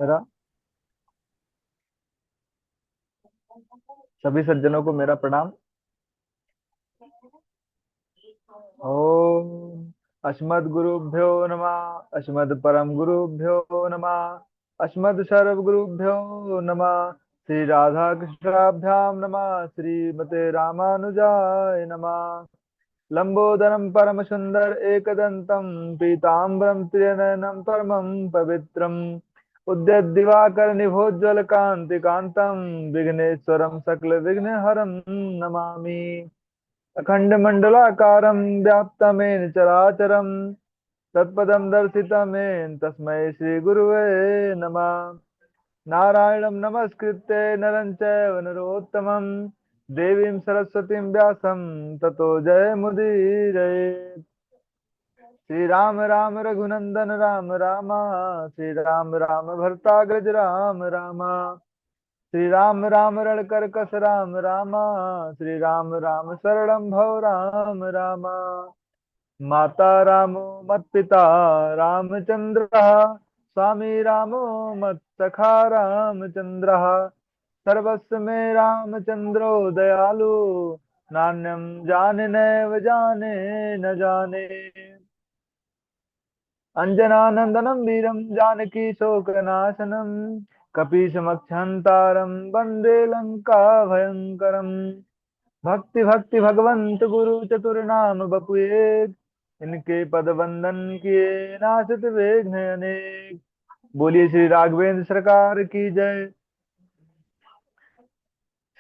मेरा सभी सज्जनों को मेरा प्रणाम। ओम अस्मद् गुरुभ्यो नमः। अस्मद् परम गुरुभ्यो नमः। अस्मद् सर्व गुरुभ्यो नमः। श्री राधा कृष्णाभ्याम नमः। श्रीमते रामानुजाय नमः। लंबोदरम परम सुंदर एकदंतम पीताम्बरम त्रिनयनम परमं पवित्रम उद्यत दिवाकर निभोज्वल कांति कांतम विघ्नेश्वरम सकल विघ्न हरम नमामि। अखंड मंडलाकारं व्याप्तमेन चराचरं तत्पदं दर्शितमेन तस्मै श्री गुरुवे नमः। नारायणं नमस्कृत्य नरं चैव नरोत्तमं देवीं सरस्वतीं व्यासं ततो जयमुदीरये। श्री राम राम रघुनंदन राम रामा। श्री राम राम भरताग्रज राम रामा। श्री राम राम रणकर कस राम रामा। श्री राम राम शरणं भव राम रामा। माता रामो मत्पिता रामचंद्रः। स्वामी रामो मत्सखा रामचंद्रः। सर्वस्व मे रामचंद्रो दयालु। नान्यं जाने नैव जाने न जाने। अंजनानंदनं वीरं जानकी शोकनाशनं कपीशमक्षहन्तारं वन्दे लंका भयंकरम्। भक्ति भक्ति भगवंत गुरु चतुर नाम बपुए। इनके पद वंदन किए नासत विघ्न अनेक। बोलिए श्री राघवेंद्र सरकार की जय।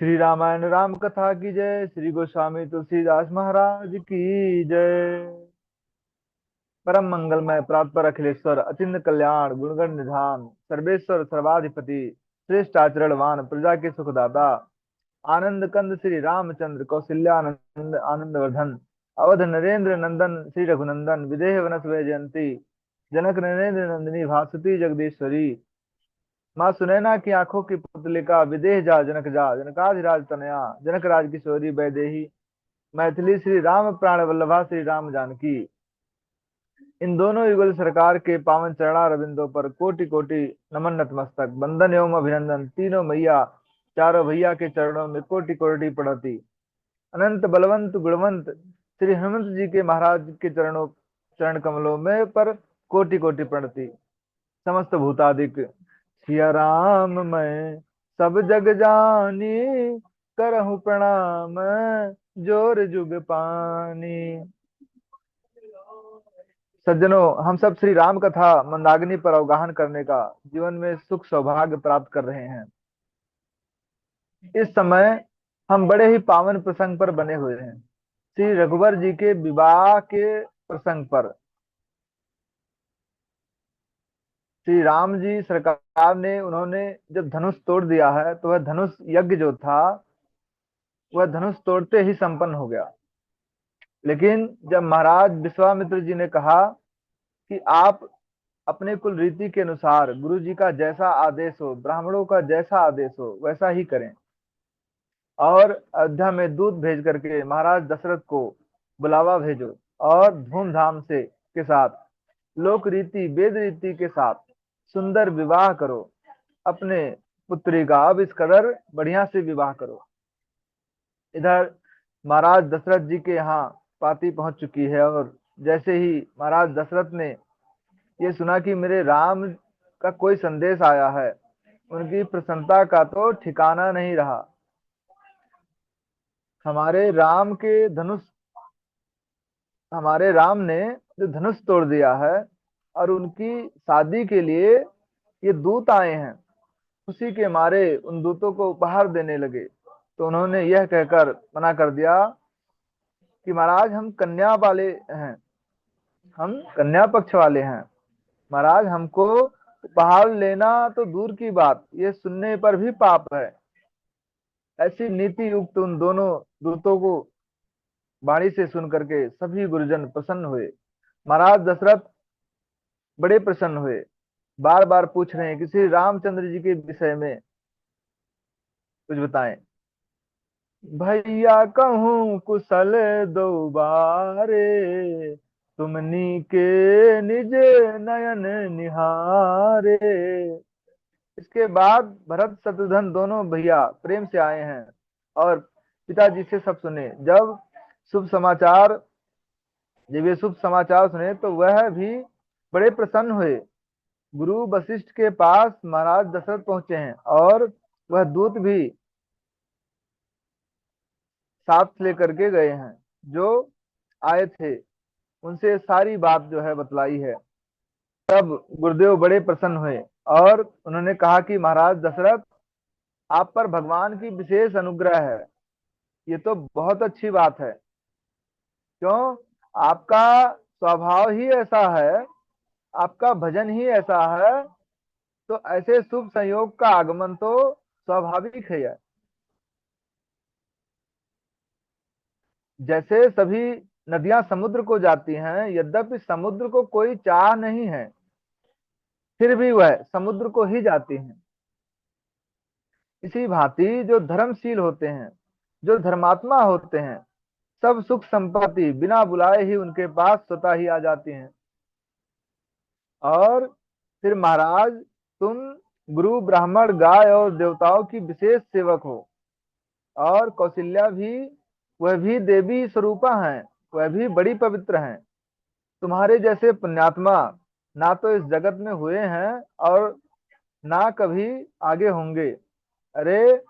श्री रामायण राम कथा की जय। श्री गोस्वामी तुलसीदास महाराज की जय। परम मंगलमय प्राप्त अखिलेश्वर अचिंत कल्याण गुणगण निधान सर्वेश्वर सर्वाधिपति श्रेष्ठ आचरणवान प्रजा के सुखदाता आनंद कंद श्री रामचंद्र कौशल्यानंद आनंद वर्धन अवध नरेंद्र नंदन श्री रघुनंदन विदेह वनस वै जयंती जनक नरेंद्र नंदिनी भासुती जगदीश्वरी माँ सुनैना की आंखों की पुतलिका विदेह जा जनकाधिराज तनया जनक राज किशोरी वैदेही मैथिली श्री राम प्राण वल्लभा श्री राम जानकी। इन दोनों युगल सरकार के पावन चरणारविंदों पर कोटि कोटि नमन नतमस्तक बंदन एवं अभिनंदन। तीनों मैया चारों भैया के चरणों में कोटि कोटि प्रणति। अनंत बलवंत गुणवंत श्री हनुमंत जी के महाराज के चरण कमलों में पर कोटि कोटि प्रणति। समस्त भूतादिक सिया राम मैं सब जग जानी करहु प्रणाम जोर जुग पानी। सज्जनों, हम सब श्री राम कथा मंदाकिनी पर अवगाहन करने का जीवन में सुख सौभाग्य प्राप्त कर रहे हैं। इस समय हम बड़े ही पावन प्रसंग पर बने हुए हैं। श्री रघुवर जी के विवाह के प्रसंग पर श्री राम जी सरकार ने उन्होंने जब धनुष तोड़ दिया है तो वह धनुष यज्ञ जो था वह धनुष तोड़ते ही संपन्न हो गया। लेकिन जब महाराज विश्वामित्र जी ने कहा कि आप अपने कुल रीति के अनुसार गुरु जी का जैसा आदेश हो ब्राह्मणों का जैसा आदेश हो वैसा ही करें और अयोध्या में दूत भेज करके महाराज दशरथ को बुलावा भेजो और धूमधाम से के साथ लोक रीति वेद रीति के साथ सुंदर विवाह करो अपने पुत्री का। अब इस कदर बढ़िया से विवाह करो। इधर महाराज दशरथ जी के यहाँ पाती पहुंच चुकी है और जैसे ही महाराज दशरथ ने ये सुना कि मेरे राम का कोई संदेश आया है उनकी प्रसन्नता का तो ठिकाना नहीं रहा। हमारे राम के धनुष हमारे राम ने जो धनुष तोड़ दिया है और उनकी शादी के लिए ये दूत आए हैं। खुशी के मारे उन दूतों को उपहार देने लगे तो उन्होंने यह कहकर मना कर दिया कि महाराज हम कन्या वाले हैं, हम कन्या पक्ष वाले हैं। महाराज हमको उपहार लेना तो दूर की बात ये सुनने पर भी पाप है। ऐसी नीति युक्त उन दोनों दूतों को वाणी से सुन करके सभी गुरुजन प्रसन्न हुए। महाराज दशरथ बड़े प्रसन्न हुए, बार बार पूछ रहे हैं कि श्री रामचंद्र जी के विषय में कुछ बताएं। भैया कहूँ कुशल दो बारे तुमनी के निज नयन निहारे। इसके बाद भरत शत्रुघ्न दोनों भैया प्रेम से आए हैं और पिताजी से सब सुने। शुभ समाचार जब ये शुभ समाचार सुने तो वह भी बड़े प्रसन्न हुए। गुरु वशिष्ठ के पास महाराज दशरथ पहुंचे हैं और वह दूत भी साथ लेकर के गए हैं जो आए थे। उनसे सारी बात जो है बतलाई है। तब गुरुदेव बड़े प्रसन्न हुए और उन्होंने कहा कि महाराज दशरथ, आप पर भगवान की विशेष अनुग्रह है। ये तो बहुत अच्छी बात है। क्यों? आपका स्वभाव ही ऐसा है, आपका भजन ही ऐसा है, तो ऐसे शुभ संयोग का आगमन तो स्वाभाविक है। जैसे सभी नदियां समुद्र को जाती हैं, यद्यपि समुद्र को कोई चाह नहीं है, फिर भी वह समुद्र को ही जाती हैं। इसी भांति जो धर्मशील होते हैं, जो धर्मात्मा होते हैं, सब सुख संपत्ति बिना बुलाए ही उनके पास स्वतः ही आ जाती हैं। और फिर महाराज, तुम गुरु ब्राह्मण गाय और देवताओं की विशेष सेवक हो। और कौशल्या भी, वह भी देवी स्वरूपा हैं, वह भी बड़ी पवित्र हैं। तुम्हारे जैसे पुण्यात्मा ना तो इस जगत में हुए हैं और ना कभी आगे होंगे। अरे,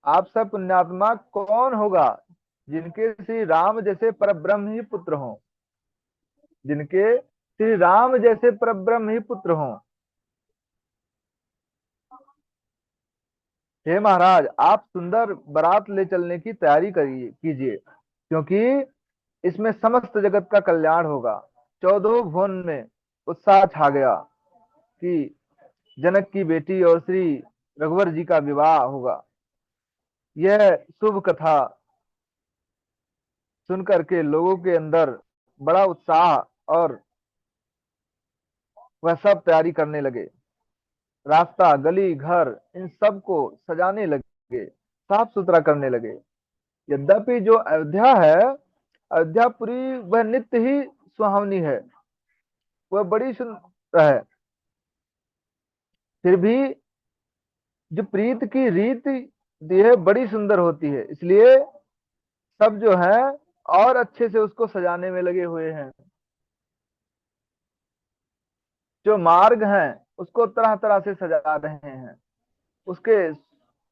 आप सब पुण्यात्मा कौन होगा जिनके श्री राम जैसे परब्रह्म ही पुत्र हों, जिनके श्री राम जैसे परब्रह्म ही पुत्र हों। हे महाराज, आप सुंदर बारात ले चलने की तैयारी करिए कीजिए, क्योंकि इसमें समस्त जगत का कल्याण होगा। 14 भुवन में उत्साह छा गया कि जनक की बेटी और श्री रघुवर जी का विवाह होगा। यह शुभ कथा सुन करके लोगों के अंदर बड़ा उत्साह, और वह सब तैयारी करने लगे। रास्ता, गली, घर, इन सब को सजाने लगे, साफ सुथरा करने लगे। यद्यपि जो अयोध्या है, अयोध्यापुरी वह नित्य ही सुहावनी है, वह बड़ी सुंदर है। फिर भी जो प्रीत की रीत दी है बड़ी सुंदर होती है, इसलिए सब जो है और अच्छे से उसको सजाने में लगे हुए हैं। जो मार्ग हैं उसको तरह तरह से सजा रहे हैं, उसके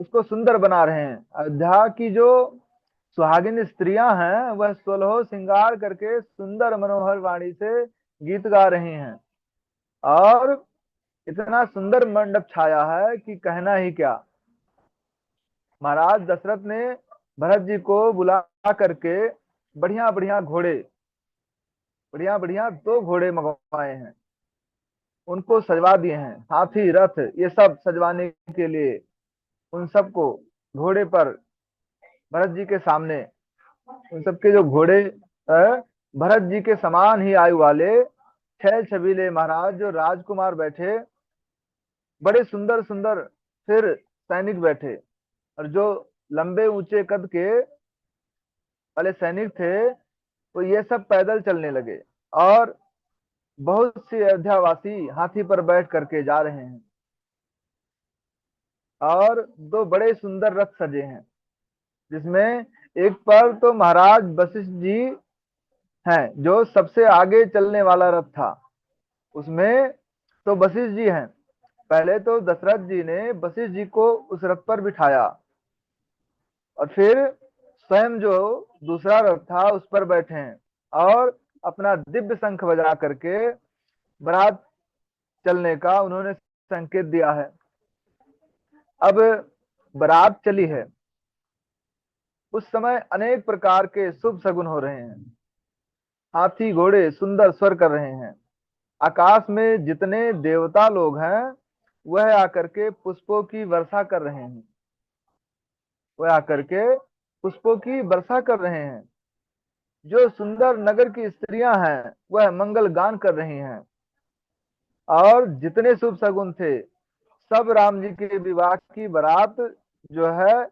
उसको सुंदर बना रहे हैं। अयोध्या की जो सुहागिन स्त्रियां हैं वह 16 श्रृंगार करके सुंदर मनोहर वाणी से गीत गा रही हैं। और इतना सुंदर मंडप छाया है कि कहना ही क्या। महाराज दशरथ ने भरत जी को बुला करके बढ़िया बढ़िया घोड़े, बढ़िया बढ़िया 2 घोड़े मंगवाए हैं, उनको सजवा दिए हैं। हाथी, रथ, ये सब सजवाने के लिए उन सबको घोड़े पर भरत जी के सामने, उन सबके जो घोड़े भरत जी के समान ही आयु वाले 6 छबीले महाराज जो राजकुमार बैठे, बड़े सुंदर सुंदर फिर सैनिक बैठे। और जो लंबे ऊंचे कद के वाले सैनिक थे, तो ये सब पैदल चलने लगे। और बहुत सी अयोध्यावासी हाथी पर बैठ करके जा रहे हैं। और 2 बड़े सुंदर रथ सजे हैं, जिसमें एक पर तो महाराज वशिष्ठ जी हैं, जो सबसे आगे चलने वाला रथ था। उसमें तो वशिष्ठ जी हैं। पहले तो दशरथ जी ने वशिष्ठ जी को उस रथ पर बिठाया, और फिर स्वयं जो दूसरा रथ था उस पर बैठे हैं और अपना दिव्य शंख बजा करके बारात चलने का उन्होंने संकेत दिया है। अब बारात चली है, उस समय अनेक प्रकार के शुभ शगुन हो रहे हैं। हाथी घोड़े सुंदर स्वर कर रहे हैं। आकाश में जितने देवता लोग हैं वह आकर के पुष्पों की वर्षा कर रहे हैं, वह आकर के पुष्पों की वर्षा कर रहे हैं। जो सुंदर नगर की स्त्रियां हैं वह मंगल गान कर रही हैं। और जितने शुभ शगुन थे, सब राम जी के विवाह की बारात जो है,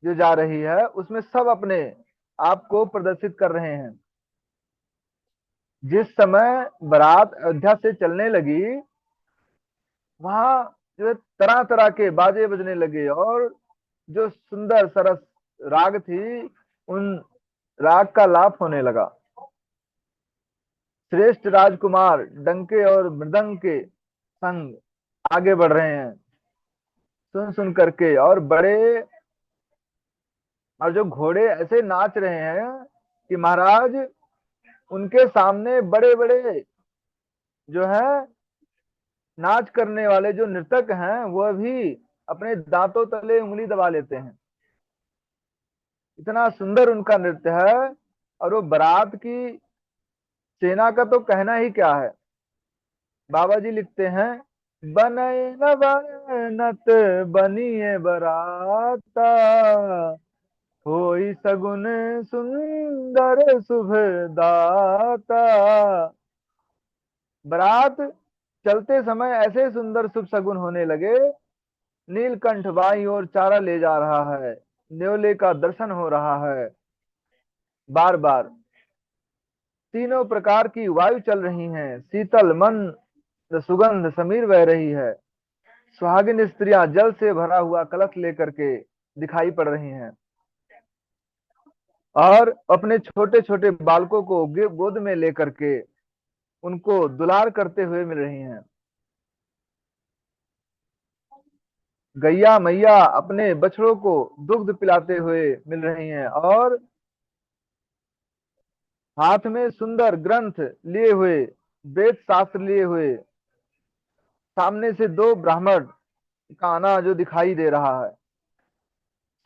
जो जा रही है, उसमें सब अपने आप को प्रदर्शित कर रहे हैं। जिस समय बारात अयोध्या से चलने लगी, वहां जो है तरह तरह के बाजे बजने लगे, और जो सुंदर सरस राग थी, उन राग का लाप होने लगा। श्रेष्ठ राजकुमार डंके और मृदंग के संग आगे बढ़ रहे हैं, सुन सुन करके। और बड़े, और जो घोड़े ऐसे नाच रहे हैं कि महाराज, उनके सामने बड़े बड़े जो है नाच करने वाले जो नर्तक हैं, वह भी अपने दांतों तले उंगली दबा लेते हैं। इतना सुंदर उनका नृत्य है। और वो बारात की सेना का तो कहना ही क्या है। बाबा जी लिखते हैं, बनय न बनत बनिए बराता, होई सगुन सुंदर शुभ दाता। बारात चलते समय ऐसे सुंदर शुभ सगुन होने लगे। नीलकंठ बाई और चारा ले जा रहा है, न्योले का दर्शन हो रहा है बार बार। तीनों प्रकार की वायु चल रही हैं, शीतल मंद सुगंध समीर बह रही है। सुहागिन स्त्रियां जल से भरा हुआ कलश लेकर के दिखाई पड़ रही हैं, और अपने छोटे छोटे बालकों को गोद में लेकर के उनको दुलार करते हुए मिल रही हैं। गैया मैया अपने बछड़ों को दुग्ध पिलाते हुए मिल रही हैं, और हाथ में सुंदर ग्रंथ लिए हुए, वेद शास्त्र लिए हुए, सामने से दो ब्राह्मण का आना जो दिखाई दे रहा है।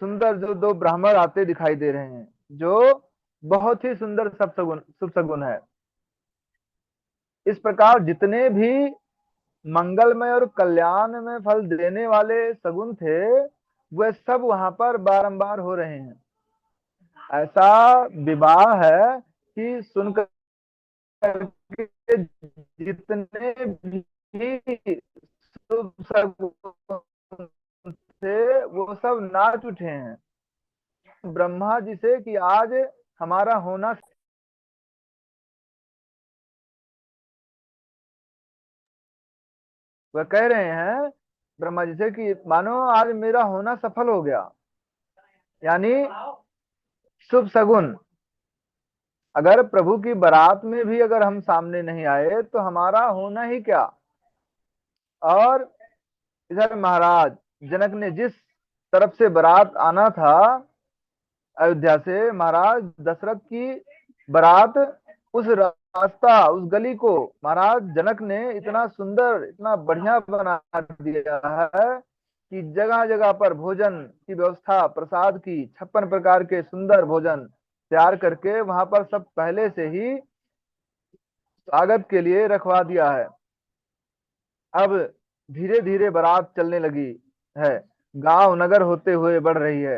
सुंदर जो दो ब्राह्मण आते दिखाई दे रहे हैं, जो बहुत ही सुंदर सब सगुन शुभ सगुन है। इस प्रकार जितने भी मंगलमय और कल्याण में फल देने वाले सगुन थे, वह सब वहां पर बारंबार हो रहे हैं। ऐसा विवाह है कि सुनकर के जितने भी शुभ सगुन थे, वो सब नाच उठे हैं ब्रह्मा जी से कि आज हमारा होना। वह कह रहे हैं ब्रह्मा जी से कि मानो आज मेरा होना सफल हो गया, यानी शुभ सगुन। अगर प्रभु की बारात में भी अगर हम सामने नहीं आए तो हमारा होना ही क्या। और इधर महाराज जनक ने जिस तरफ से बारात आना था, अयोध्या से, महाराज दशरथ की बारात उस रास्ता, उस गली को महाराज जनक ने इतना सुंदर, इतना बढ़िया बना दिया है कि जगह जगह पर भोजन की व्यवस्था, प्रसाद की 56 प्रकार के सुंदर भोजन तैयार करके वहां पर सब पहले से ही स्वागत के लिए रखवा दिया है। अब धीरे धीरे बारात चलने लगी है, गांव नगर होते हुए बढ़ रही है।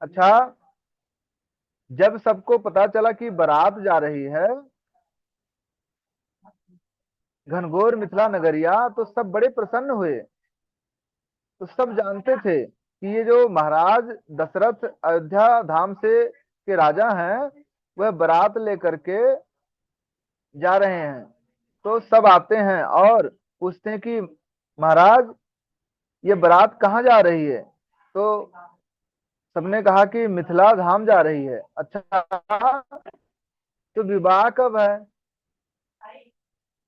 अच्छा, जब सबको पता चला कि बारात जा रही है घनघोर मिथिला नगरिया, तो सब बड़े प्रसन्न हुए। तो सब जानते थे कि ये जो महाराज दशरथ अयोध्या धाम से के राजा हैं, वह बारात लेकर के जा रहे हैं। तो सब आते हैं और पूछते हैं कि महाराज, ये बारात कहाँ जा रही है। तो सबने कहा कि मिथिला धाम जा रही है। अच्छा, तो विवाह कब है।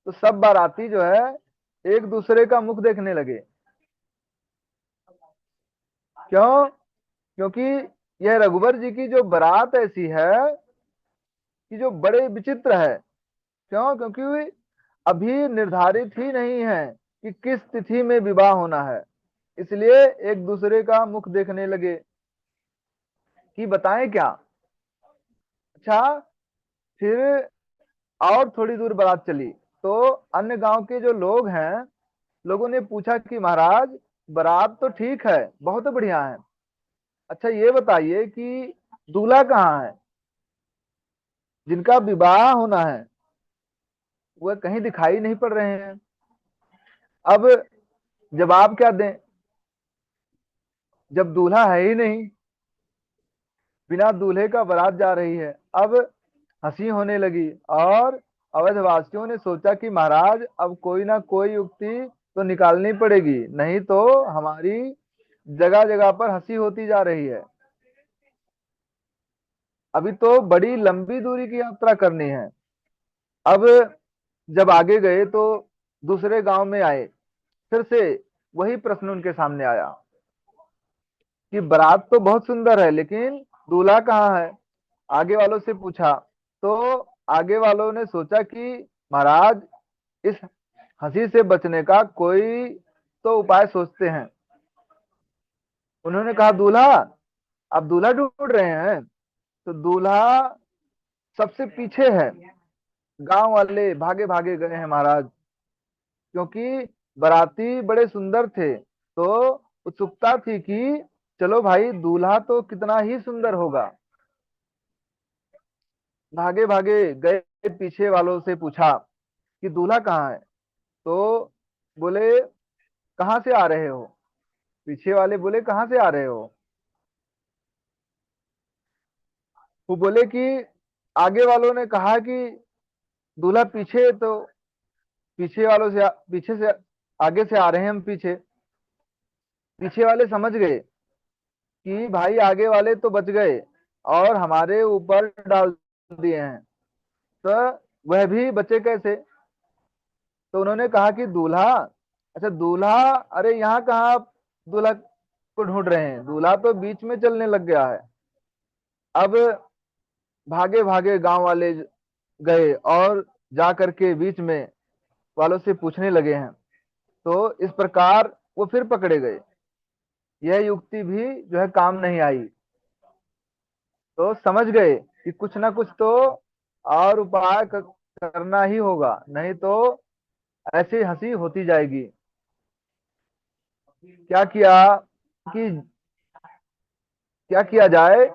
तो सब बाराती जो है एक दूसरे का मुख देखने लगे। क्यों? क्योंकि यह रघुवर जी की जो बारात ऐसी है कि जो बड़े विचित्र है। क्यों? क्योंकि अभी निर्धारित ही नहीं है कि किस तिथि में विवाह होना है, इसलिए एक दूसरे का मुख देखने लगे कि बताएं क्या। अच्छा, फिर और थोड़ी दूर बारात चली, तो अन्य गांव के जो लोग हैं, लोगों ने पूछा कि महाराज, बारात तो ठीक है, बहुत बढ़िया है, अच्छा ये बताइए कि दूल्हा कहाँ है, जिनका विवाह होना है वह कहीं दिखाई नहीं पड़ रहे हैं। अब जवाब क्या दें, जब दूल्हा है ही नहीं, बिना दूल्हे का बारात जा रही है। अब हंसी होने लगी, और अवधवासियों ने सोचा कि महाराज अब कोई ना कोई युक्ति तो निकालनी पड़ेगी, नहीं तो हमारी जगह जगह पर हंसी होती जा रही है। अभी तो बड़ी लंबी दूरी की यात्रा करनी है। अब जब आगे गए तो दूसरे गांव में आए, फिर से वही प्रश्न उनके सामने आया कि बारात तो बहुत सुंदर है लेकिन दूल्हा कहाँ है। आगे वालों से पूछा तो आगे वालों ने सोचा कि महाराज, इस हंसी से बचने का कोई तो उपाय सोचते हैं। उन्होंने कहा, दूल्हा, आप दूल्हा ढूंढ रहे हैं? तो दूल्हा सबसे पीछे है। गांव वाले भागे भागे गए हैं महाराज, क्योंकि बाराती बड़े सुंदर थे, तो उत्सुकता थी कि चलो भाई, दूल्हा तो कितना ही सुंदर होगा। भागे भागे गए, पीछे वालों से पूछा कि दूल्हा कहाँ है। तो बोले, कहाँ से आ रहे हो? पीछे वाले बोले, कहाँ से आ रहे हो? वो बोले कि आगे वालों ने कहा कि दूल्हा पीछे है, तो पीछे से आगे से आ रहे हैं हम पीछे। पीछे वाले समझ गए कि भाई आगे वाले तो बच गए और हमारे ऊपर डाल दिए हैं, तो वह भी बचे कैसे। तो उन्होंने कहा कि दूल्हा, अच्छा दूल्हा, अरे यहाँ कहाँ आप दूल्हा को ढूंढ रहे हैं? दूल्हा तो बीच में चलने लग गया है। अब भागे भागे गांव वाले गए और जा करके बीच में वालों से पूछने लगे हैं। तो इस प्रकार वो फिर पकड़े गए। यह युक्ति भी जो है काम नहीं आई। तो समझ गए कि कुछ ना कुछ तो और उपाय करना ही होगा, नहीं तो ऐसी हंसी होती जाएगी। क्या किया कि क्या किया जाए,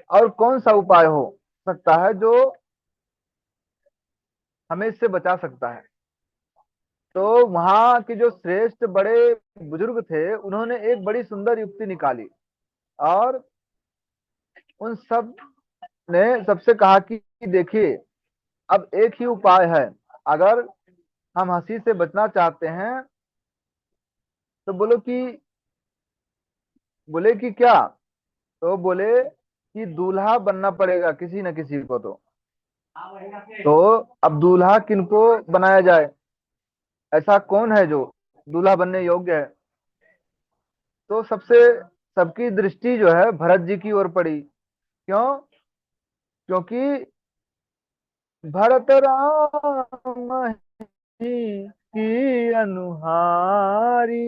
और कौन सा उपाय हो सकता है जो हमें इससे बचा सकता है। तो वहां के जो श्रेष्ठ बड़े बुजुर्ग थे, उन्होंने एक बड़ी सुंदर युक्ति निकाली और उन सब ने सबसे कहा कि देखिए, अब एक ही उपाय है। अगर हम हंसी से बचना चाहते हैं तो बोले कि क्या? तो बोले कि दूल्हा बनना पड़ेगा किसी न किसी को। तो अब दूल्हा किनको बनाया जाए? ऐसा कौन है जो दूल्हा बनने योग्य है? तो सबकी दृष्टि जो है भरत जी की ओर पड़ी। क्यों? क्योंकि भरत राम ही की अनुहारी,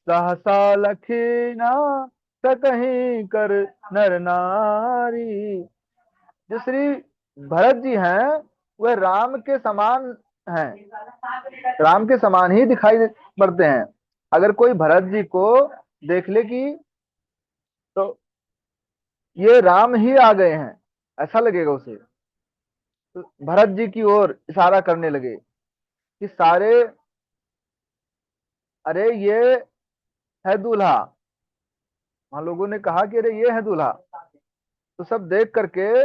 सहसा लखीना सकहीं कर नर नारी। जो श्री भरत जी हैं, वह राम के समान हैं, राम के समान ही दिखाई पड़ते हैं। अगर कोई भरत जी को देख ले कि तो ये राम ही आ गए हैं, ऐसा लगेगा उसे। तो भरत जी की ओर इशारा करने लगे कि सारे, अरे ये है दूल्हा। वहां लोगों ने कहा कि अरे ये है दूल्हा। तो सब देख करके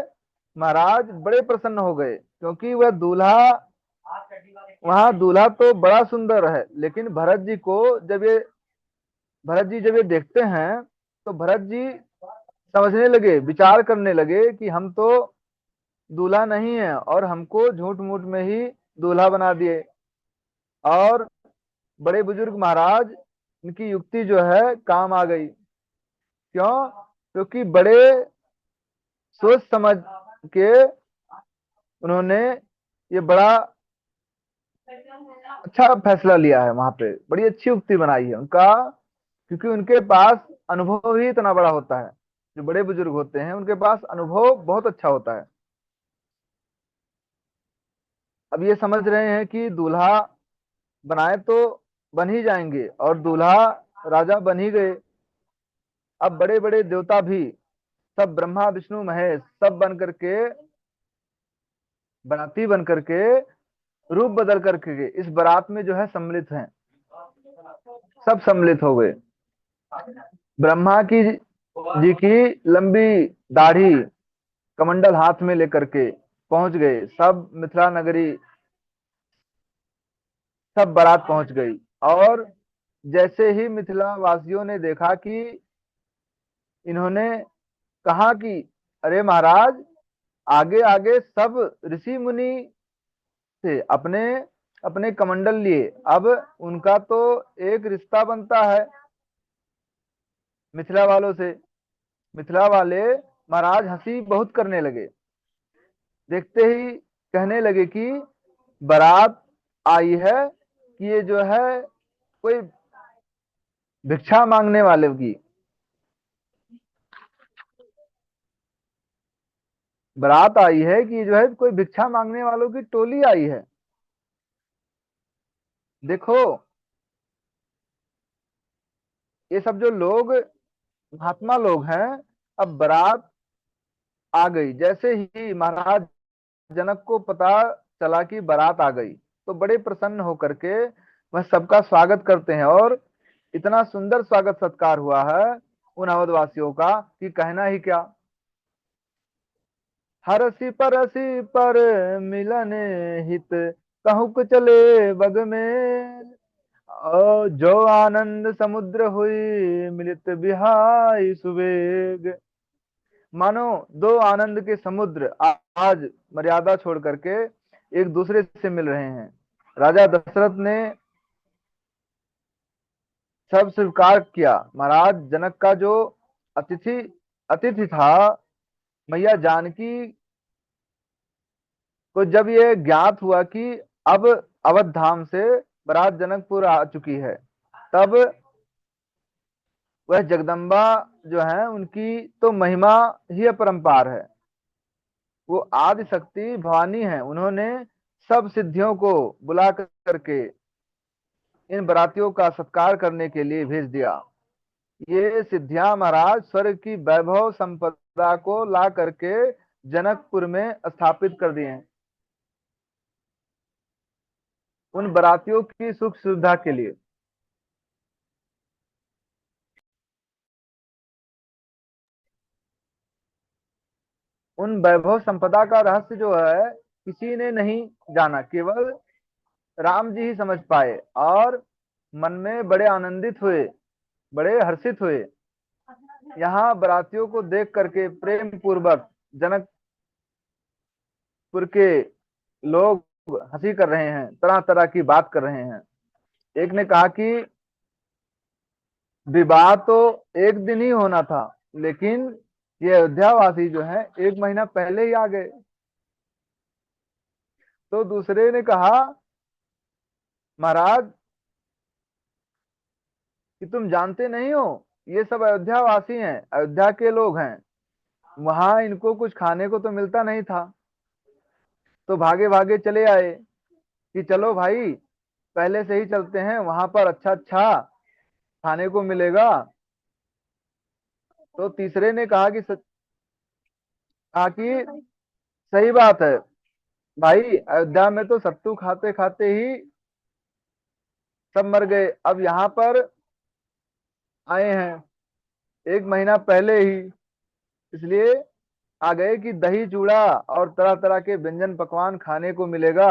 महाराज बड़े प्रसन्न हो गए, क्योंकि वह दूल्हा, वहां दूल्हा तो बड़ा सुंदर है, लेकिन भरत जी जब ये देखते हैं तो भरत जी समझने लगे, विचार करने लगे कि हम तो दूल्हा नहीं है और हमको झूठ मूठ में ही दूल्हा बना दिए। और बड़े बुजुर्ग महाराज, इनकी युक्ति जो है काम आ गई। क्यों? क्योंकि बड़े सोच समझ के उन्होंने ये बड़ा अच्छा फैसला लिया है। वहां पे बड़ी अच्छी युक्ति बनाई है उनका, क्योंकि उनके पास अनुभव ही इतना बड़ा होता है। जो बड़े बुजुर्ग होते हैं उनके पास अनुभव बहुत अच्छा होता है। अब ये समझ रहे हैं कि दूल्हा बनाए तो बन ही जाएंगे, और दूल्हा राजा बन ही गए। अब बड़े बड़े देवता भी, सब ब्रह्मा विष्णु महेश, सब बन करके, बनाती बन करके, रूप बदल करके इस बारात में जो है सम्मिलित हैं। सब सम्मिलित हो गए। ब्रह्मा की जी की लंबी दाढ़ी कमंडल हाथ में लेकर के पहुंच गए सब मिथिला नगरी। सब बारात पहुंच गई। और जैसे ही मिथिला वासियों ने देखा कि इन्होंने कहा कि अरे महाराज, आगे आगे सब ऋषि मुनि थे, अपने अपने कमंडल लिए, अब उनका तो एक रिश्ता बनता है मिथिला वालों से। मिथिला वाले महाराज हंसी बहुत करने लगे। देखते ही कहने लगे कि बारात आई है कि ये जो है कोई भिक्षा मांगने वाले की बारात आई है, कि ये जो है कोई भिक्षा मांगने वालों की टोली आई है। देखो, ये सब जो लोग महात्मा लोग हैं, अब बारात आ गई। जैसे ही महाराज जनक को पता चला कि बारात आ गई, तो बड़े प्रसन्न होकर के वह सबका स्वागत करते हैं। और इतना सुंदर स्वागत सत्कार हुआ है उन अवधवासियों का कि कहना ही क्या। हरसी पर मिलन हित, कहूक चले बग में, और जो आनंद समुद्र हुई मिलित बिहाई सुवेग। मानो दो आनंद के समुद्र आज मर्यादा छोड़ करके एक दूसरे से मिल रहे हैं। राजा दशरथ ने सब स्वीकार किया। महाराज जनक का जो अतिथि अतिथि था, मैया जानकी को जब ये ज्ञात हुआ कि अब अवध धाम से बारात जनकपुर आ चुकी है, तब वह जगदम्बा जो है उनकी तो महिमा ही अपरंपार है। वो आदि शक्ति भवानी है। उन्होंने सब सिद्धियों को बुला करके इन बरातियों का सत्कार करने के लिए भेज दिया। ये सिद्धियां महाराज स्वर्ग की वैभव संपदा को ला करके जनकपुर में स्थापित कर दिए हैं उन बरातियों की सुख सुविधा के लिए। उन वैभव संपदा का रहस्य जो है किसी ने नहीं जाना, केवल राम जी ही समझ पाए। और मन में बड़े आनंदित हुए, बड़े हर्षित हुए। यहाँ बरातियों को देख करके प्रेम पूर्वक जनकपुर के लोग हंसी कर रहे हैं, तरह तरह की बात कर रहे हैं। एक ने कहा कि विवाह तो एक दिन ही होना था, लेकिन ये अयोध्या वासी जो है एक महीना पहले ही आ गए। तो दूसरे ने कहा, महाराज कि तुम जानते नहीं हो, ये सब अयोध्या वासी हैं, अयोध्या के लोग हैं। वहां इनको कुछ खाने को तो मिलता नहीं था, तो भागे भागे चले आए कि चलो भाई, पहले से ही चलते हैं, वहां पर अच्छा अच्छा खाने को मिलेगा। तो तीसरे ने कहा कि कहा कि सही बात है भाई, अयोध्या में तो सत्तू खाते खाते ही सब मर गए, अब यहाँ पर आए हैं एक महीना पहले ही, इसलिए आ गए कि दही चूड़ा और तरह तरह के व्यंजन पकवान खाने को मिलेगा।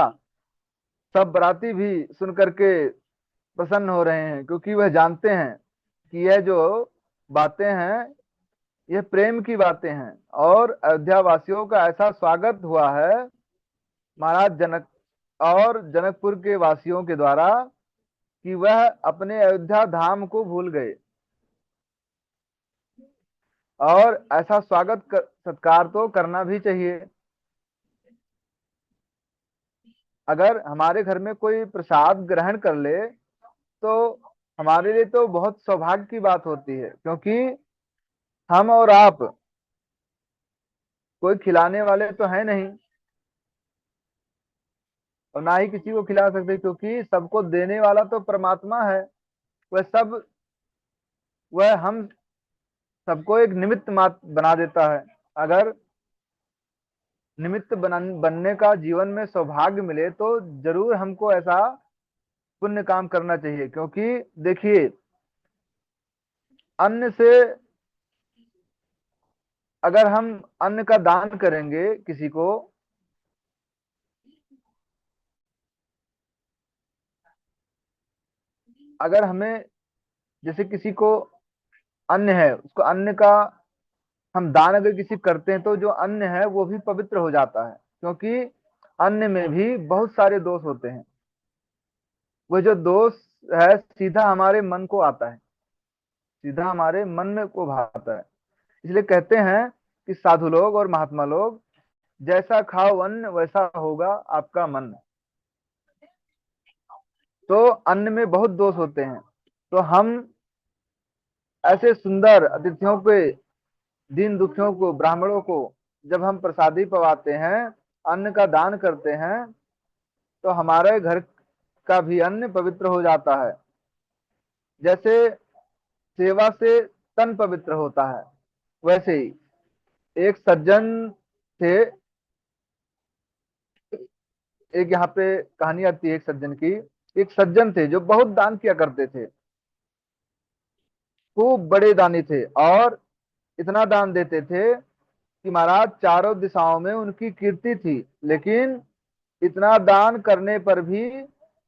सब बाराती भी सुन करके प्रसन्न हो रहे हैं, क्योंकि वह जानते हैं कि यह जो बातें हैं यह प्रेम की बातें हैं। और अयोध्या वासियों का ऐसा स्वागत हुआ है महाराज जनक और जनकपुर के वासियों के द्वारा कि वह अपने अयोध्या धाम को भूल गए। और ऐसा सत्कार तो करना भी चाहिए। अगर हमारे घर में कोई प्रसाद ग्रहण कर ले, तो हमारे लिए तो बहुत सौभाग्य की बात होती है, क्योंकि हम और आप कोई खिलाने वाले तो है नहीं, और ना ही किसी को खिला सकते, क्योंकि सबको देने वाला तो परमात्मा है। वह सब वह हम सबको एक निमित्त मात्र बना देता है। अगर बनने का जीवन में सौभाग्य मिले, तो जरूर हमको ऐसा पुण्य काम करना चाहिए। क्योंकि देखिए, अन्न से, अगर हम अन्न का दान करेंगे किसी को, अगर हमें, जैसे किसी को अन्न है, उसको अन्न का हम दान अगर किसी करते हैं तो जो अन्न है वो भी पवित्र हो जाता है, क्योंकि अन्न में भी बहुत सारे दोष होते हैं। वो जो दोष है सीधा हमारे मन को आता है, सीधा हमारे मन में को भाता है। इसलिए कहते हैं कि साधु लोग और महात्मा लोग, जैसा खाओ अन्न वैसा होगा आपका मन। तो अन्न में बहुत दोष होते हैं। तो हम ऐसे सुंदर अतिथियों के, दीन दुखियों को, ब्राह्मणों को जब हम प्रसादी पवाते हैं, अन्न का दान करते हैं, तो हमारे घर का भी अन्न पवित्र हो जाता है। जैसे सेवा से तन पवित्र होता है, वैसे ही एक सज्जन थे। एक यहाँ पे कहानी आती है एक सज्जन की। एक सज्जन थे जो बहुत दान किया करते थे, खूब बड़े दानी थे, और इतना दान देते थे कि महाराज चारों दिशाओं में उनकी कीर्ति थी। लेकिन इतना दान करने पर भी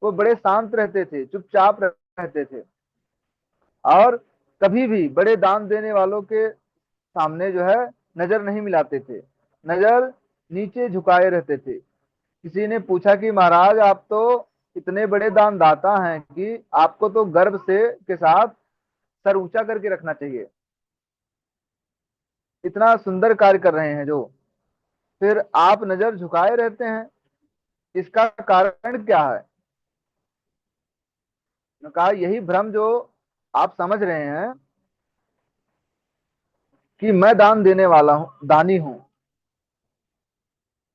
वो बड़े शांत रहते थे, चुपचाप रहते थे, और कभी भी बड़े दान देने वालों के सामने जो है नजर नहीं मिलाते थे, नजर नीचे झुकाए रहते थे। किसी ने पूछा कि महाराज आप तो इतने बड़े दान दाता हैं कि आपको तो गर्व से के साथ सर ऊंचा करके रखना चाहिए, इतना सुंदर कार्य कर रहे हैं जो, फिर आप नजर झुकाए रहते हैं, इसका कारण क्या है? उन्होंने कहा यही भ्रम जो आप समझ रहे हैं कि मैं दान देने वाला हूं, दानी हूं,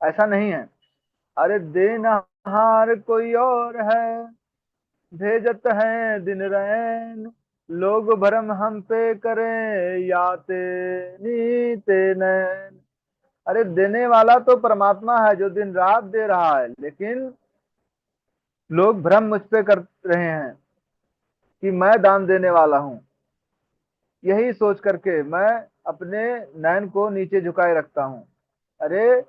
ऐसा नहीं है। अरे देनहार कोई और है, भेजत है दिन रैन, लोग भरम हम पे करें याते नीते नैन। अरे देने वाला तो परमात्मा है जो दिन रात दे रहा है, लेकिन लोग भ्रम मुझ पे कर रहे हैं कि मैं दान देने वाला हूं। यही सोच करके मैं अपने नयन को नीचे झुकाए रखता हूं। अरे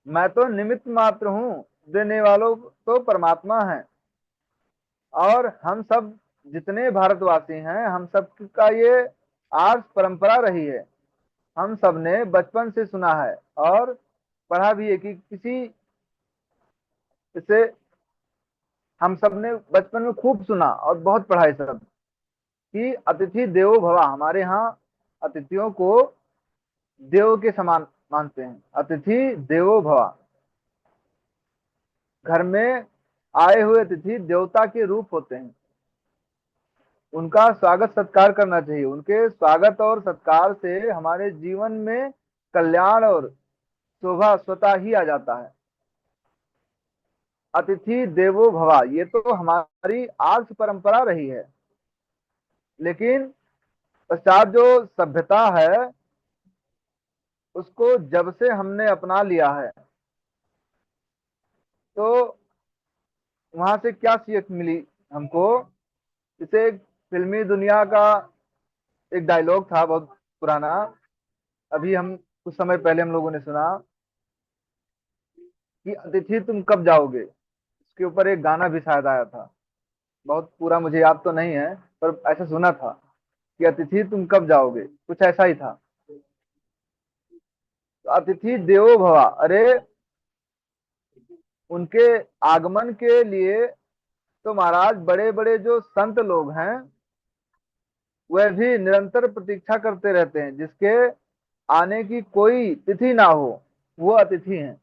मैं तो निमित्त मात्र हूं, देने वालों तो परमात्मा है। और हम सब जितने भारतवासी हैं, हम सब का ये आर्ष परंपरा रही है। हम सब ने बचपन से सुना है और पढ़ा भी है कि किसी से, हम सब ने बचपन में खूब सुना और बहुत पढ़ा है सब, कि अतिथि देवो भव। हमारे यहाँ अतिथियों को देव के समान मानते हैं। अतिथि देवो भव, घर में आए हुए अतिथि देवता के रूप होते हैं, उनका स्वागत सत्कार करना चाहिए। उनके स्वागत और सत्कार से हमारे जीवन में कल्याण और शोभा स्वतः ही आ जाता है। अतिथि देवो भव ये तो हमारी आर्ष परंपरा रही है, लेकिन पश्चात जो सभ्यता है उसको जब से हमने अपना लिया है, तो वहां से क्या सीख मिली हमको? जैसे एक फिल्मी दुनिया का एक डायलॉग था बहुत पुराना, अभी हम कुछ समय पहले हम लोगों ने सुना, कि अतिथि तुम कब जाओगे। इसके ऊपर एक गाना भी शायद आया था, बहुत पूरा मुझे याद तो नहीं है, पर ऐसा सुना था कि अतिथि तुम कब जाओगे, कुछ ऐसा ही था। तो अतिथि देवो भव, अरे उनके आगमन के लिए तो महाराज बड़े बड़े जो संत लोग हैं वह भी निरंतर प्रतीक्षा करते रहते हैं, जिसके आने की कोई तिथि ना हो वो अतिथि हैं।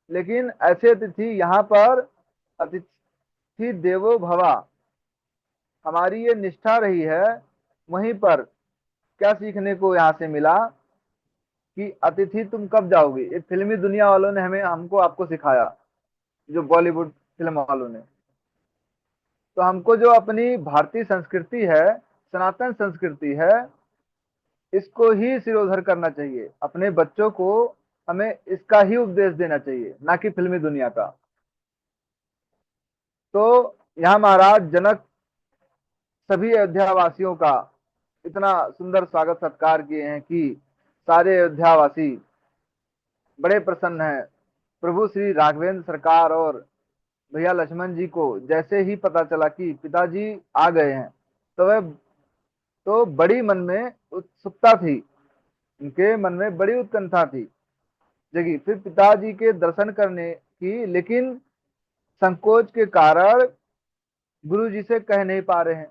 लेकिन ऐसे अतिथि यहाँ पर, अतिथि देवो भव हमारी ये निष्ठा रही है। वहीं पर क्या सीखने को यहाँ से मिला कि अतिथि तुम कब जाओगे, एक फिल्मी दुनिया वालों ने हमें हमको आपको सिखाया, जो बॉलीवुड फिल्म वालों ने। तो हमको जो अपनी भारतीय संस्कृति है, सनातन संस्कृति है, इसको ही सिरोधर करना चाहिए। अपने बच्चों को हमें इसका ही उपदेश देना चाहिए, ना कि फिल्मी दुनिया का। तो यहाँ महाराज जनक सभी अयोध्या वासियों का इतना सुंदर स्वागत सत्कार किए हैं कि सारे अयोध्या वासी बड़े प्रसन्न हैं। प्रभु श्री राघवेंद्र सरकार और भैया लक्ष्मण जी को जैसे ही पता चला कि पिताजी आ गए हैं, तो वह तो बड़ी मन में उत्सुकता थी, उनके मन में बड़ी उत्कंठा थी जगी फिर पिताजी के दर्शन करने की, लेकिन संकोच के कारण गुरु जी से कह नहीं पा रहे हैं।